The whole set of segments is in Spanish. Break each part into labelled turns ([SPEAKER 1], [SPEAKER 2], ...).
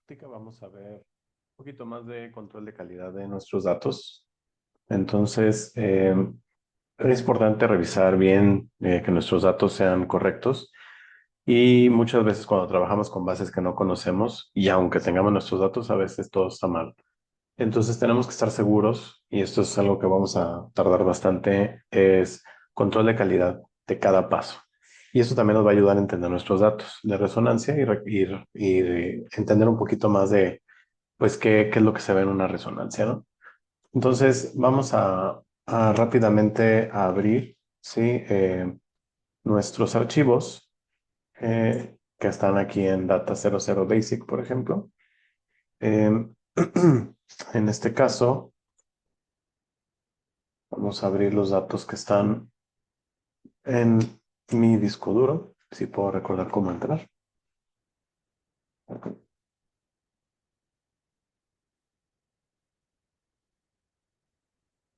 [SPEAKER 1] práctica vamos a ver un poquito más de control de calidad de nuestros datos. Entonces, es importante revisar bien que nuestros datos sean correctos y muchas veces cuando trabajamos con bases que no conocemos y aunque tengamos nuestros datos, a veces todo está mal. Entonces, tenemos que estar seguros y esto es algo que vamos a tardar bastante, es control de calidad de cada paso. Y eso también nos va a ayudar a entender nuestros datos de resonancia y entender un poquito más de pues qué es lo que se ve en una resonancia, ¿no? Entonces, vamos a rápidamente a abrir, ¿sí? Nuestros archivos que están aquí en Data00 Basic, por ejemplo. Eh, en este caso, vamos a abrir los datos que están en mi disco duro, si puedo recordar cómo entrar.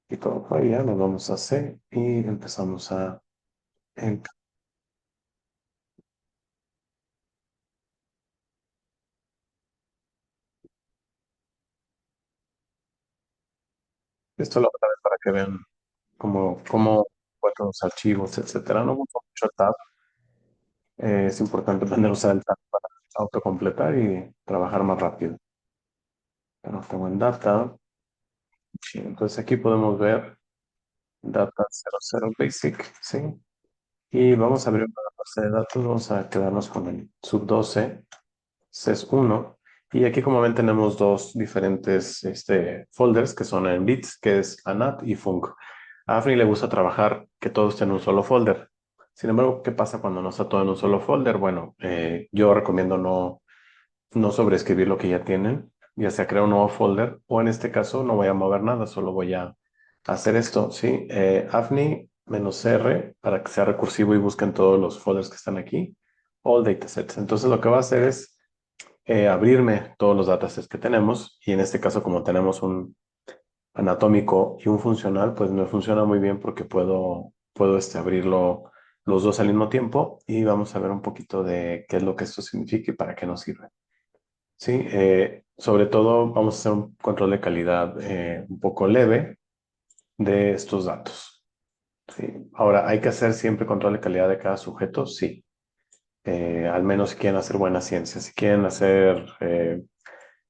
[SPEAKER 1] Y todo por allá, nos vamos a C y empezamos en- esto lo otra vez para que vean cómo encuentro los archivos, etcétera. No uso mucho el tab. Es importante aprender a usar el tab para autocompletar y trabajar más rápido. Pero tengo en data. Sí, entonces aquí podemos ver data 00 basic, ¿sí? Y vamos a abrir una base de datos. Vamos a quedarnos con el sub 12 CES1. Y aquí, como ven, tenemos dos diferentes folders que son en bits, que es ANAT y Func. A Afni le gusta trabajar que todo esté en un solo folder. Sin embargo, ¿qué pasa cuando no está todo en un solo folder? Bueno, yo recomiendo no sobreescribir lo que ya tienen, ya sea crear un nuevo folder o en este caso no voy a mover nada, solo voy a hacer esto, ¿sí? Afni -R para que sea recursivo y busquen todos los folders que están aquí, all datasets. Entonces lo que va a hacer es abrirme todos los datasets que tenemos y en este caso como tenemos un anatómico y un funcional, pues me funciona muy bien porque puedo abrirlo los dos al mismo tiempo y vamos a ver un poquito de qué es lo que esto significa y para qué nos sirve. Sí, sobre todo vamos a hacer un control de calidad un poco leve de estos datos. Sí. Ahora, ¿hay que hacer siempre control de calidad de cada sujeto? Sí. Al menos si quieren hacer buena ciencia. Si quieren hacer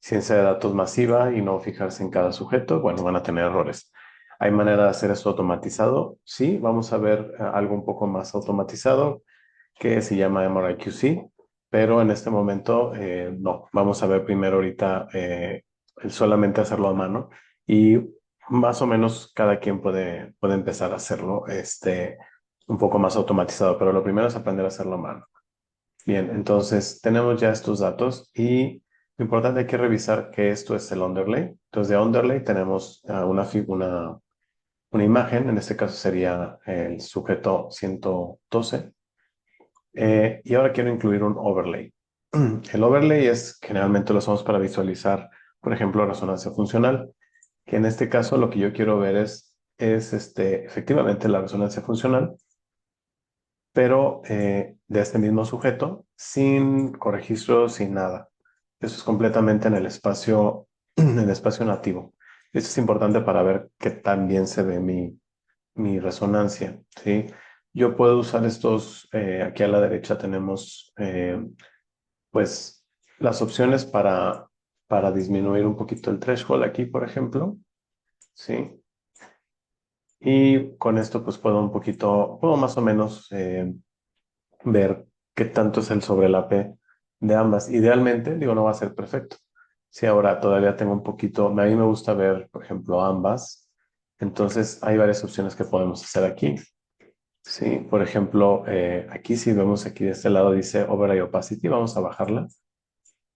[SPEAKER 1] ciencia de datos masiva y no fijarse en cada sujeto, bueno, van a tener errores. ¿Hay manera de hacer esto automatizado? Sí, vamos a ver algo un poco más automatizado que se llama MRIQC, pero en este momento no. Vamos a ver primero ahorita el solamente hacerlo a mano y más o menos cada quien puede empezar a hacerlo un poco más automatizado, pero lo primero es aprender a hacerlo a mano. Bien, entonces tenemos ya estos datos y lo importante hay que revisar que esto es el underlay. Entonces de underlay tenemos una imagen, en este caso sería el sujeto 112. Y ahora quiero incluir un overlay. El overlay es generalmente lo usamos para visualizar, por ejemplo, resonancia funcional, que en este caso lo que yo quiero ver es efectivamente la resonancia funcional, pero de este mismo sujeto, sin corregistros, sin nada. Eso es completamente en el espacio, en el espacio nativo. Eso es importante para ver qué tan bien se ve mi resonancia, ¿sí? Yo puedo usar estos, aquí a la derecha tenemos, pues, las opciones para disminuir un poquito el threshold aquí, por ejemplo, ¿sí? Y con esto, pues, puedo más o menos ver qué tanto es el sobrelape de ambas. Idealmente, digo, no va a ser perfecto. Si ahora todavía tengo un poquito, a mí me gusta ver, por ejemplo, ambas. Entonces, hay varias opciones que podemos hacer aquí. Sí, por ejemplo, aquí si vemos aquí de este lado dice Overlay Opacity, vamos a bajarla.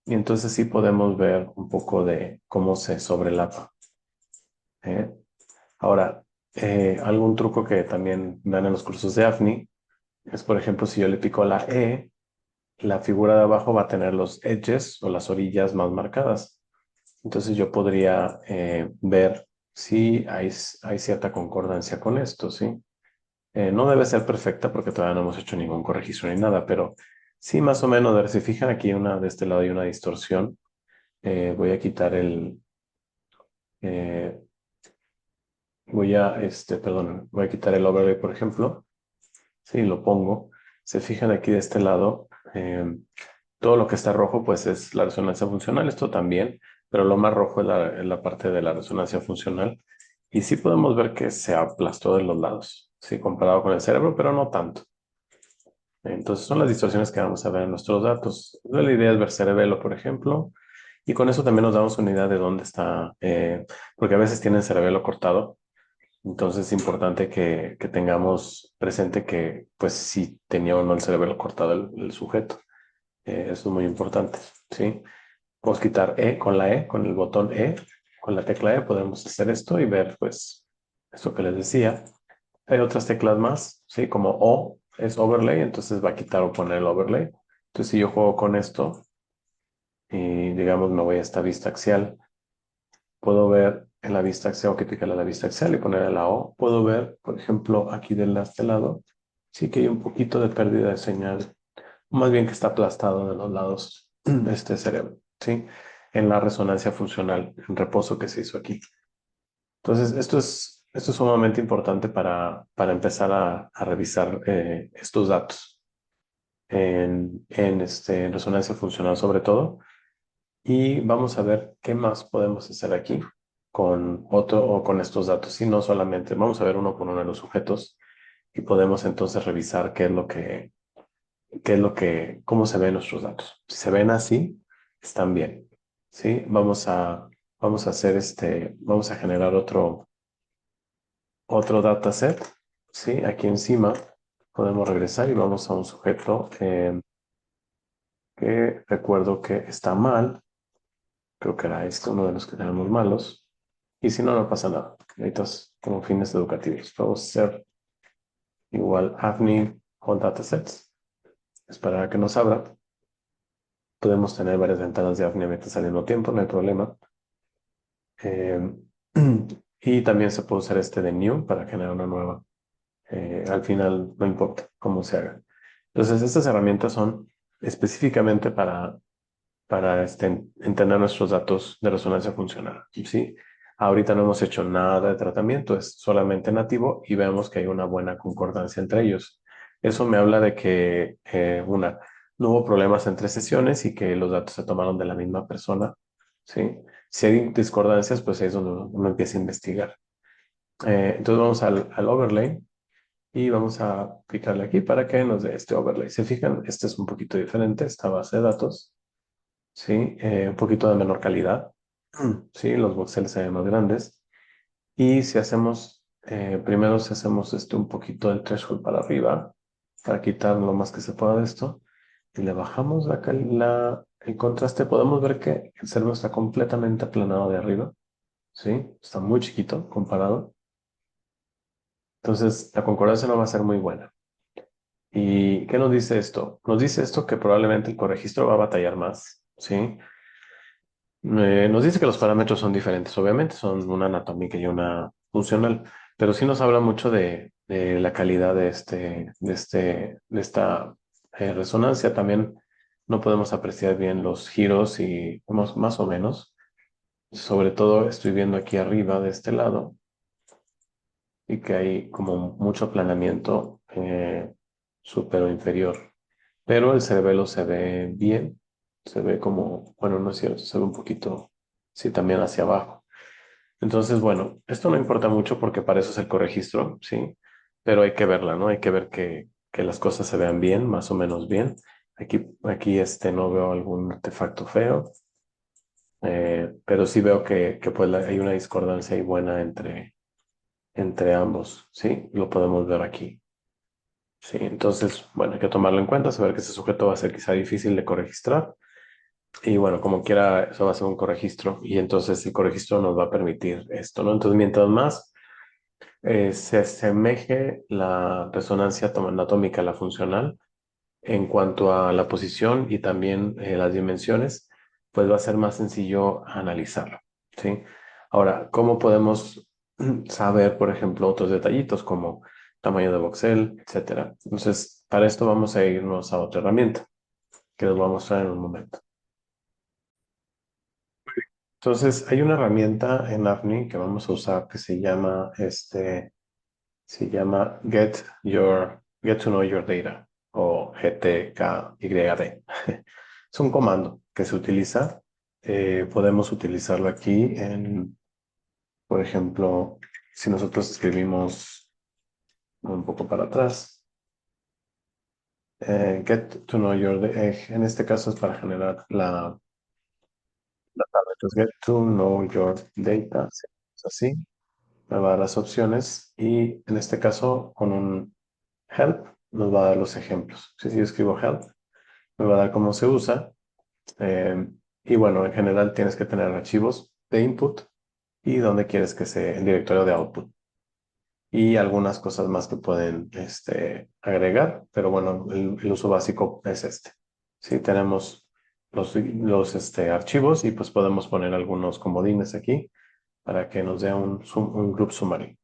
[SPEAKER 1] Y entonces sí podemos ver un poco de cómo se sobrelapa. ¿Eh? Ahora, algún truco que también dan en los cursos de AFNI es, por ejemplo, si yo le pico la E, la figura de abajo va a tener los edges o las orillas más marcadas. Entonces yo podría ver si hay cierta concordancia con esto, ¿sí? No debe ser perfecta porque todavía no hemos hecho ningún corregistro ni nada, pero sí más o menos, a ver, si fijan aquí una de este lado hay una distorsión. Voy a quitar eh, voy a quitar el overlay, por ejemplo. Sí, lo pongo. Se fijan aquí de este lado, todo lo que está rojo, pues es la resonancia funcional, esto también, pero lo más rojo es la parte de la resonancia funcional. Y sí podemos ver que se aplastó de los lados, sí, comparado con el cerebro, pero no tanto. Entonces son las distorsiones que vamos a ver en nuestros datos. La idea es ver cerebelo, por ejemplo, y con eso también nos damos una idea de dónde está, porque a veces tienen cerebelo cortado, entonces es importante que tengamos presente que, pues, si tenía o no el cerebelo cortado el sujeto. Eso es muy importante, ¿sí? Podemos quitar con la E, con el botón E, con la tecla E, podemos hacer esto y ver, pues, esto que les decía. Hay otras teclas más, ¿sí? Como O es overlay, entonces va a quitar o poner el overlay. Entonces, si yo juego con esto y, digamos, me voy a esta vista axial, puedo ver en la vista axial, o que picarle a la vista axial y ponerle la O. Puedo ver, por ejemplo, aquí de este lado, sí que hay un poquito de pérdida de señal, más bien que está aplastado de los lados este cerebro, ¿sí? En la resonancia funcional, en reposo que se hizo aquí. Entonces, esto es sumamente importante para empezar a revisar estos datos en resonancia funcional sobre todo. Y vamos a ver qué más podemos hacer aquí con otro o con estos datos. Y no solamente, vamos a ver uno por uno de los sujetos y podemos entonces revisar cómo se ven nuestros datos. Si se ven así, están bien. ¿Sí? Vamos a hacer vamos a generar otro dataset. ¿Sí? Aquí encima podemos regresar y vamos a un sujeto que recuerdo que está mal. Creo que era este, uno de los que tenemos malos. Y si no, no pasa nada. Necesitas como fines educativos. Vamos a hacer igual AVNI con datasets. Esperar a que nos abra. Podemos tener varias ventanas de AVNI abiertas al mismo tiempo, no hay problema. Eh, y también se puede usar este de new para generar una nueva. Al final no importa cómo se haga. Entonces, estas herramientas son específicamente para entender nuestros datos de resonancia funcional. ¿Sí? Ahorita no hemos hecho nada de tratamiento, es solamente nativo y vemos que hay una buena concordancia entre ellos. Eso me habla de que, no hubo problemas entre sesiones y que los datos se tomaron de la misma persona. ¿Sí? Si hay discordancias, pues ahí es donde uno empieza a investigar. Entonces vamos al overlay y vamos a picarle aquí para que nos dé este overlay. ¿Se fijan? Este es un poquito diferente, esta base de datos. ¿Sí? Un poquito de menor calidad, ¿sí? Los voxeles se ven más grandes. Y si hacemos, primero si hacemos un poquito del threshold para arriba, para quitar lo más que se pueda de esto, y le bajamos el contraste, podemos ver que el cerebro está completamente aplanado de arriba, ¿sí? Está muy chiquito comparado. Entonces, la concordancia no va a ser muy buena. ¿Y qué nos dice esto? Nos dice esto que probablemente el corregistro va a batallar más, ¿sí? Nos dice que los parámetros son diferentes, obviamente, son una anatómica y una funcional, pero sí nos habla mucho de la calidad de esta resonancia. También no podemos apreciar bien los giros y más o menos. Sobre todo estoy viendo aquí arriba de este lado y que hay como mucho aplanamiento superior inferior, pero el cerebelo se ve bien, se ve como, bueno, no es cierto, se ve un poquito, sí, también hacia abajo. Entonces, bueno, esto no importa mucho porque para eso es el corregistro, sí, pero hay que verla, ¿no? Hay que ver que las cosas se vean bien, más o menos bien. Aquí no veo algún artefacto feo, pero sí veo que pues hay una discordancia ahí buena entre ambos, ¿sí? Lo podemos ver aquí. Sí, entonces, bueno, hay que tomarlo en cuenta, saber que ese sujeto va a ser quizá difícil de corregistrar. Y bueno, como quiera, eso va a ser un corregistro y entonces el corregistro nos va a permitir esto, ¿no? Entonces, mientras más se asemeje la resonancia anatómica a la funcional en cuanto a la posición y también las dimensiones, pues va a ser más sencillo analizarlo, ¿sí? Ahora, ¿cómo podemos saber, por ejemplo, otros detallitos como tamaño de voxel, etcétera? Entonces, para esto vamos a irnos a otra herramienta que les voy a mostrar en un momento. Entonces, hay una herramienta en AVNI que vamos a usar que se llama Get to Know Your Data o GTKYD. Es un comando que se utiliza. Podemos utilizarlo aquí por ejemplo, si nosotros escribimos un poco para atrás, Get to Know Your Data, en este caso es para generar la tabla. Entonces, Get to Know Your Data, es así, me va a dar las opciones y en este caso con un help nos va a dar los ejemplos. Si yo escribo help, me va a dar cómo se usa. eh, y bueno, en general tienes que tener archivos de input y donde quieres que sea el directorio de output. Y algunas cosas más que pueden agregar, pero bueno, el uso básico es este. Sí, tenemos los archivos y pues podemos poner algunos comodines aquí para que nos dé un group summary.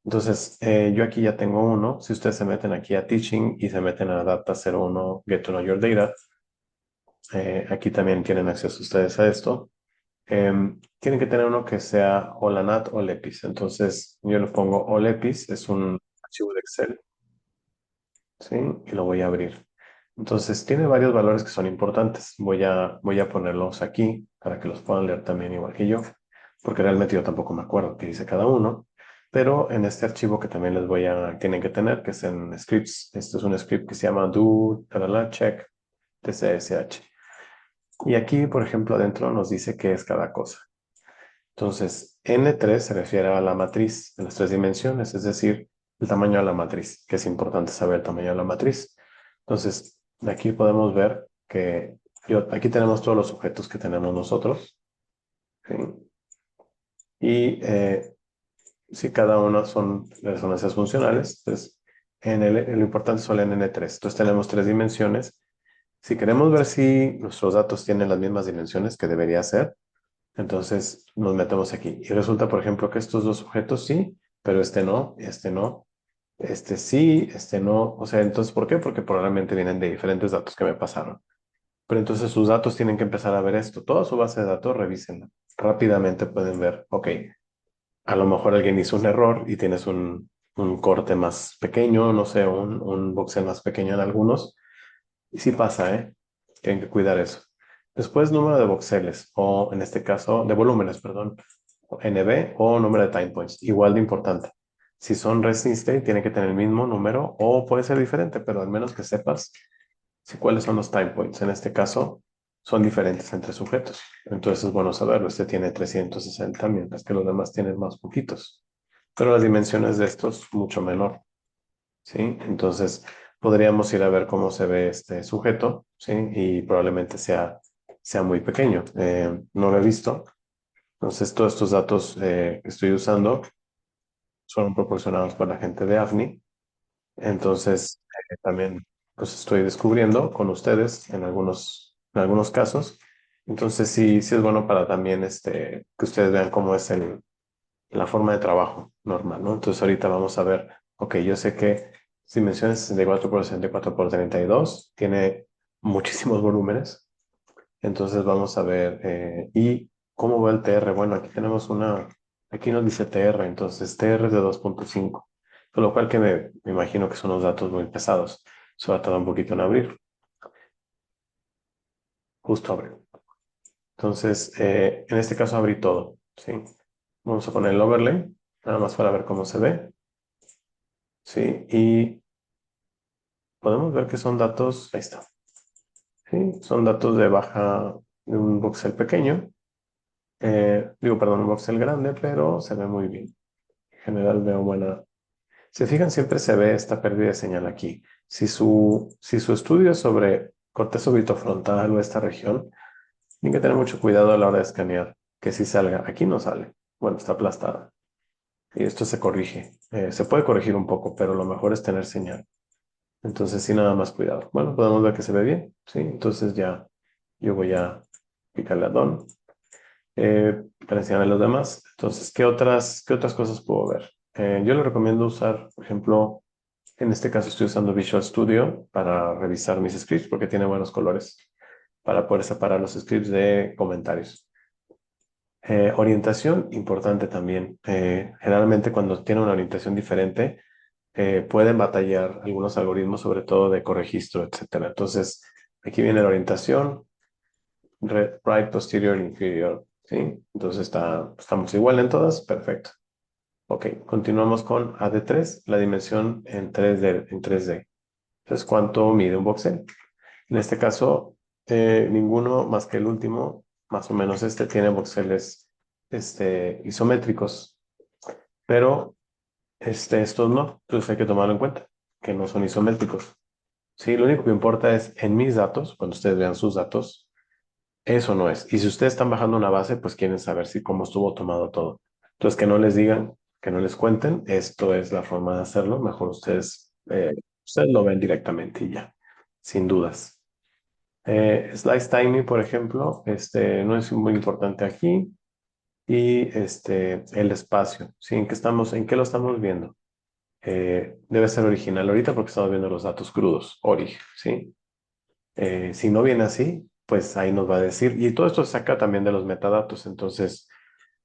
[SPEAKER 1] Entonces, yo aquí ya tengo uno. Si ustedes se meten aquí a Teaching y se meten a Data 01, Get to Know Your Data, aquí también tienen acceso ustedes a esto. Tienen que tener uno que sea o LANAT o LEPIS. Entonces, yo le pongo o LEPIS, es un archivo de Excel, ¿sí? Y lo voy a abrir. Entonces, tiene varios valores que son importantes. Voy a ponerlos aquí para que los puedan leer también igual que yo, porque realmente yo tampoco me acuerdo qué dice cada uno. Pero en este archivo que también tienen que tener, que es en scripts, este es un script que se llama do, check, tcsh. Y aquí, por ejemplo, adentro nos dice qué es cada cosa. Entonces, N3 se refiere a la matriz de las tres dimensiones, es decir, el tamaño de la matriz, que es importante saber el tamaño de la matriz. Entonces, de aquí podemos ver que aquí tenemos todos los objetos que tenemos nosotros, ¿sí? Y si cada uno son resonancias funcionales, entonces lo importante es solo en N3. Entonces tenemos tres dimensiones. Si queremos ver si nuestros datos tienen las mismas dimensiones que debería ser, entonces nos metemos aquí. Y resulta, por ejemplo, que estos dos objetos sí, pero este no, este no, este sí, este no. O sea, entonces, ¿por qué? Porque probablemente vienen de diferentes datos que me pasaron. Pero entonces sus datos tienen que empezar a ver esto. Toda su base de datos, revísenla. Rápidamente pueden ver, ok, a lo mejor alguien hizo un error y tienes un corte más pequeño, no sé, un voxel más pequeño en algunos. Y sí pasa, ¿eh? Tienen que cuidar eso. Después, número de voxeles, o en este caso, de volúmenes, perdón, NB o número de time points, igual de importante. Si son resting state, tiene que tener el mismo número o puede ser diferente, pero al menos que sepas cuáles son los time points. En este caso, son diferentes entre sujetos. Entonces es bueno saberlo. Este tiene 360, mientras que los demás tienen más poquitos. Pero las dimensiones de estos mucho menor, ¿sí? Entonces podríamos ir a ver cómo se ve este sujeto, ¿sí? Y probablemente sea muy pequeño. No lo he visto. Entonces todos estos datos que estoy usando son proporcionados por la gente de AFNI. Entonces, también pues estoy descubriendo con ustedes en algunos casos. Entonces, sí, sí es bueno para también que ustedes vean cómo es la forma de trabajo normal, ¿no? Entonces, ahorita vamos a ver, ok, yo sé que dimensiones 64 por 64 por 32 tiene muchísimos volúmenes. Entonces, vamos a ver, y cómo va el TR. Bueno, aquí nos dice TR, entonces TR es de 2.5. Con lo cual que me imagino que son unos datos muy pesados. Eso va a tardar un poquito en abrir. Justo abrió. Entonces, en este caso abrí todo, ¿sí? Vamos a poner el overlay, nada más para ver cómo se ve, ¿sí? Y podemos ver que son datos, ahí está, ¿sí? Son datos de un voxel pequeño. Perdón, un voxel grande, pero se ve muy bien. En general veo buena. Se fijan, siempre se ve esta pérdida de señal aquí. Si su estudio es sobre corteza orbitofrontal o esta región, tienen que tener mucho cuidado a la hora de escanear, que si salga. Aquí no sale. Bueno, está aplastada. Y esto se corrige. Se puede corregir un poco, pero lo mejor es tener señal. Entonces, sí, nada más cuidado. Bueno, podemos ver que se ve bien, ¿sí? Entonces ya yo voy a picarle a Done para enseñarle a los demás. Entonces, ¿qué otras cosas puedo ver? Yo le recomiendo usar, por ejemplo, en este caso estoy usando Visual Studio para revisar mis scripts porque tiene buenos colores para poder separar los scripts de comentarios. Orientación, importante también. Generalmente cuando tiene una orientación diferente, pueden batallar algunos algoritmos, sobre todo de corregistro, etcétera. Entonces, aquí viene la orientación, right, posterior, inferior, ¿sí? Entonces estamos igual en todas, perfecto. Ok, continuamos con AD3, la dimensión en 3D. Entonces, ¿cuánto mide un voxel? En este caso, ninguno más que el último, más o menos este, tiene voxeles isométricos, pero estos no, entonces hay que tomarlo en cuenta, que no son isométricos. Sí, lo único que importa es en mis datos, cuando ustedes vean sus datos, eso no es. Y si ustedes están bajando una base, pues quieren saber si cómo estuvo tomado todo. Entonces, que no les digan, que no les cuenten, esto es la forma de hacerlo. Mejor ustedes lo ven directamente y ya, sin dudas. Slice Timing, por ejemplo, no es muy importante aquí. Y el espacio, ¿sí? ¿En qué lo estamos viendo? Debe ser original ahorita porque estamos viendo los datos crudos, origen, ¿sí? Si no viene así, pues ahí nos va a decir. Y todo esto se saca también de los metadatos. Entonces,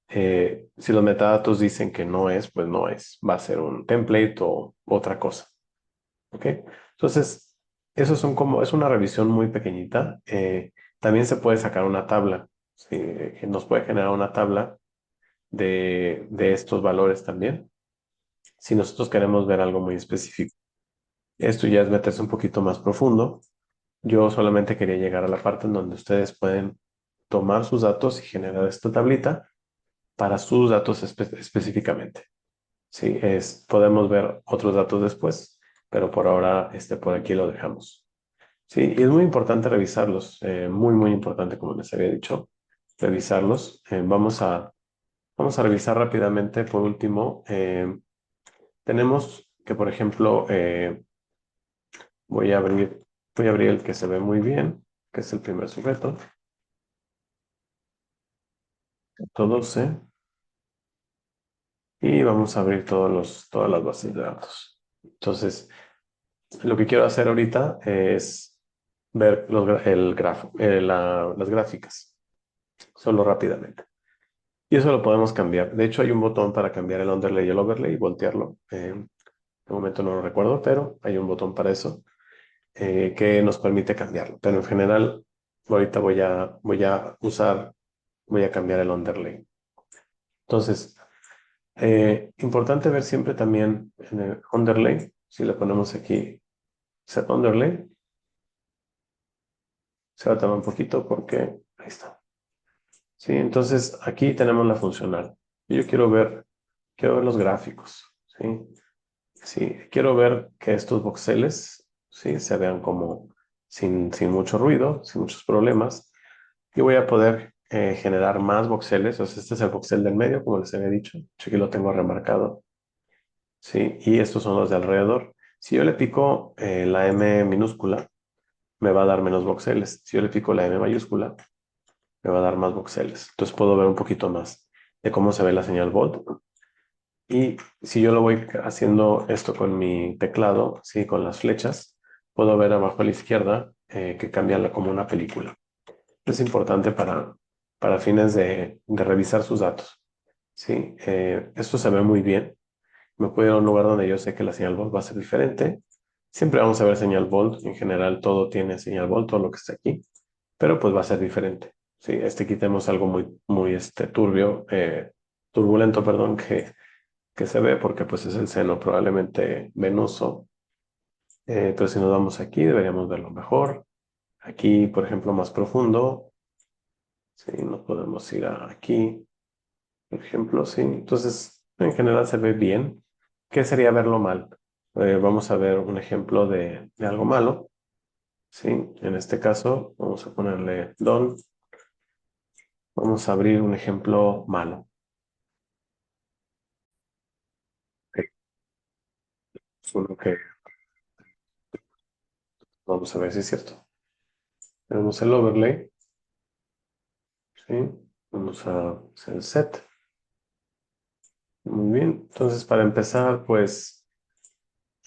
[SPEAKER 1] si los metadatos dicen que no es, pues no es. Va a ser un template o otra cosa. ¿Ok? Entonces, eso es una revisión muy pequeñita. También se puede sacar una tabla. ¿Sí? Que nos puede generar una tabla de estos valores también. Si nosotros queremos ver algo muy específico. Esto ya es meterse un poquito más profundo. Yo solamente quería llegar a la parte en donde ustedes pueden tomar sus datos y generar esta tablita para sus datos específicamente. Sí, podemos ver otros datos después, pero por ahora por aquí lo dejamos. Sí, y es muy importante revisarlos, muy, muy importante, como les había dicho, revisarlos. Vamos a revisar rápidamente, por último, tenemos que, por ejemplo, voy a abrir, voy a abrir el que se ve muy bien, que es el primer sujeto, 12, y vamos a abrir todas las bases de datos. Entonces, lo que quiero hacer ahorita es ver las gráficas, solo rápidamente. Y eso lo podemos cambiar. De hecho, hay un botón para cambiar el underlay y el overlay y voltearlo. De momento no lo recuerdo, pero hay un botón para eso que nos permite cambiarlo. Pero en general, ahorita voy a cambiar el underlay. Entonces, importante ver siempre también en el underlay, si le ponemos aquí set underlay, se va a tardar un poquito porque ahí está. Sí, entonces aquí tenemos la funcional. Y yo quiero ver los gráficos, ¿sí? Sí, quiero ver que estos voxeles, ¿sí? Se vean como sin mucho ruido, sin muchos problemas. Y voy a poder generar más voxeles. O sea, este es el voxel del medio, como les había dicho. Aquí lo tengo remarcado. Sí, y estos son los de alrededor. Si yo le pico la M minúscula, me va a dar menos voxeles. Si yo le pico la M mayúscula, me va a dar más voxeles. Entonces puedo ver un poquito más de cómo se ve la señal volt. Y si yo lo voy haciendo esto con mi teclado, sí, con las flechas, puedo ver abajo a la izquierda que cambia como una película. Es importante para fines de revisar sus datos. Sí, esto se ve muy bien. Me puedo ir a un lugar donde yo sé que la señal volt va a ser diferente. Siempre vamos a ver señal volt. En general, todo tiene señal volt, todo lo que está aquí, pero pues va a ser diferente. Sí, quitemos algo muy, muy turbio, turbulento, perdón, que se ve porque pues es el seno probablemente venoso. Pero si nos vamos aquí, deberíamos verlo mejor. Aquí, por ejemplo, más profundo. Sí, nos podemos ir aquí, por ejemplo, sí. Entonces, en general se ve bien. ¿Qué sería verlo mal? Vamos a ver un ejemplo de algo malo. Sí, en este caso vamos a ponerle don. Vamos a abrir un ejemplo malo. Ok, uno que vamos a ver si es cierto. Tenemos el overlay. Sí, vamos a hacer el set. Muy bien. Entonces, para empezar, pues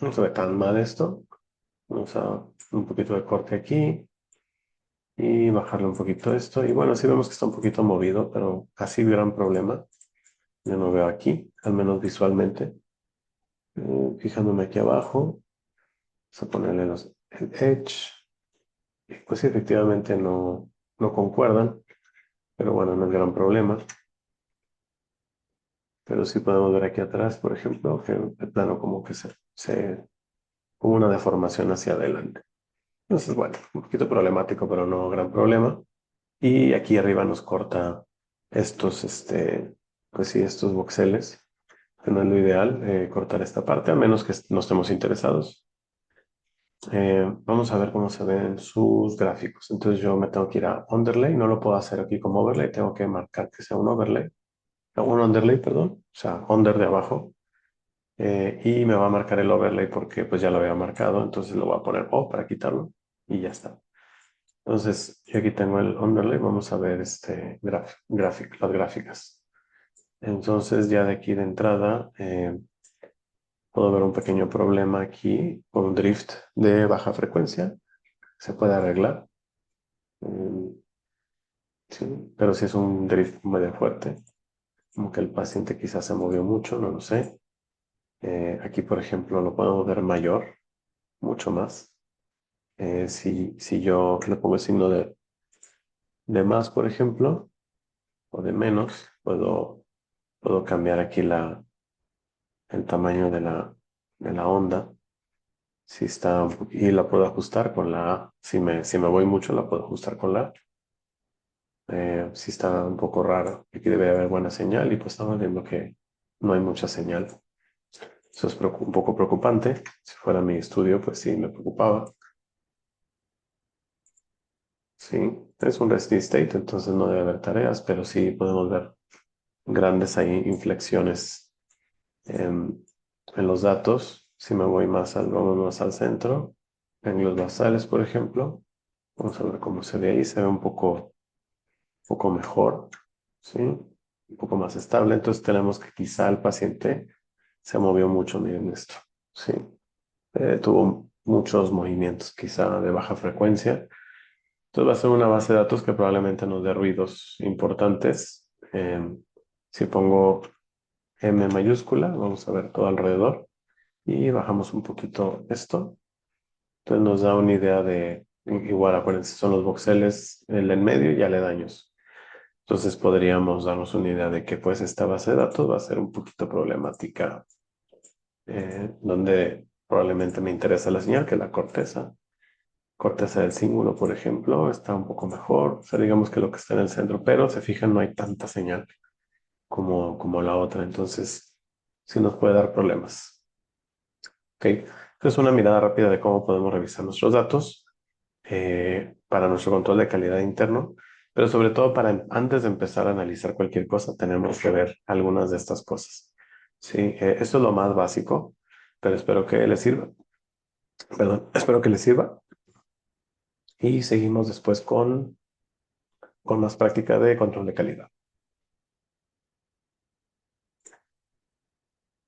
[SPEAKER 1] no se ve tan mal esto. Vamos a un poquito de corte aquí. y bajarle un poquito esto. Y bueno, sí vemos que está un poquito movido, pero así gran problema. Yo no veo aquí, al menos visualmente. Fijándome aquí abajo, vamos a ponerle el edge. Y pues sí, efectivamente no concuerdan, pero bueno, no es gran problema. Pero sí podemos ver aquí atrás, por ejemplo, que el plano como que como una deformación hacia adelante. Entonces, bueno, un poquito problemático, pero no gran problema. Y aquí arriba nos corta pues sí, estos voxeles, que no es lo ideal, cortar esta parte, a menos que no estemos interesados. Vamos a ver cómo se ven sus gráficos. Entonces yo me tengo que ir a underlay, no lo puedo hacer aquí como overlay, tengo que marcar que sea un overlay, no, un underlay, perdón, o sea, under de abajo. Y me va a marcar el overlay porque pues ya lo había marcado, entonces lo voy a poner O para quitarlo y ya está. Entonces, yo aquí tengo el underlay, vamos a ver las gráficas. Entonces, ya de aquí de entrada, puedo ver un pequeño problema aquí con un drift de baja frecuencia. Se puede arreglar, mm, sí, pero si es un drift medio fuerte, como que el paciente quizás se movió mucho, no lo sé. Aquí, por ejemplo, lo podemos ver mayor, mucho más. Si yo le pongo el signo de más, por ejemplo, o de menos, puedo cambiar aquí el tamaño de la onda. Si está, y la puedo ajustar con la A. Si me voy mucho, la puedo ajustar con la A. Si está un poco raro, aquí debe haber buena señal y pues estamos viendo que no hay mucha señal. Eso es un poco preocupante. Si fuera mi estudio, pues sí, me preocupaba. Sí, es un resting state, entonces no debe haber tareas, pero sí podemos ver grandes ahí inflexiones en los datos. Si me voy vamos más al centro, en los basales, por ejemplo, vamos a ver cómo se ve ahí. Se ve poco mejor, ¿sí? Un poco más estable. Entonces tenemos que quizá el paciente se movió mucho, miren esto, ¿sí? Tuvo muchos movimientos, quizá de baja frecuencia. Entonces va a ser una base de datos que probablemente nos dé ruidos importantes. Si pongo M mayúscula, vamos a ver todo alrededor y bajamos un poquito esto. Entonces nos da una idea igual acuérdense, son los voxeles, el en medio y aledaños. Entonces podríamos darnos una idea de que pues esta base de datos va a ser un poquito problemática, donde probablemente me interesa la señal, que es la corteza. Corteza del cíngulo, por ejemplo, está un poco mejor. O sea, digamos que lo que está en el centro, pero se fijan, no hay tanta señal como la otra. Entonces, sí nos puede dar problemas. ¿Ok? Entonces, una mirada rápida de cómo podemos revisar nuestros datos para nuestro control de calidad interno, pero sobre todo antes de empezar a analizar cualquier cosa, tenemos que ver algunas de estas cosas. Sí, esto es lo más básico, pero espero que les sirva. Perdón, espero que les sirva. Y seguimos después con más práctica de control de calidad.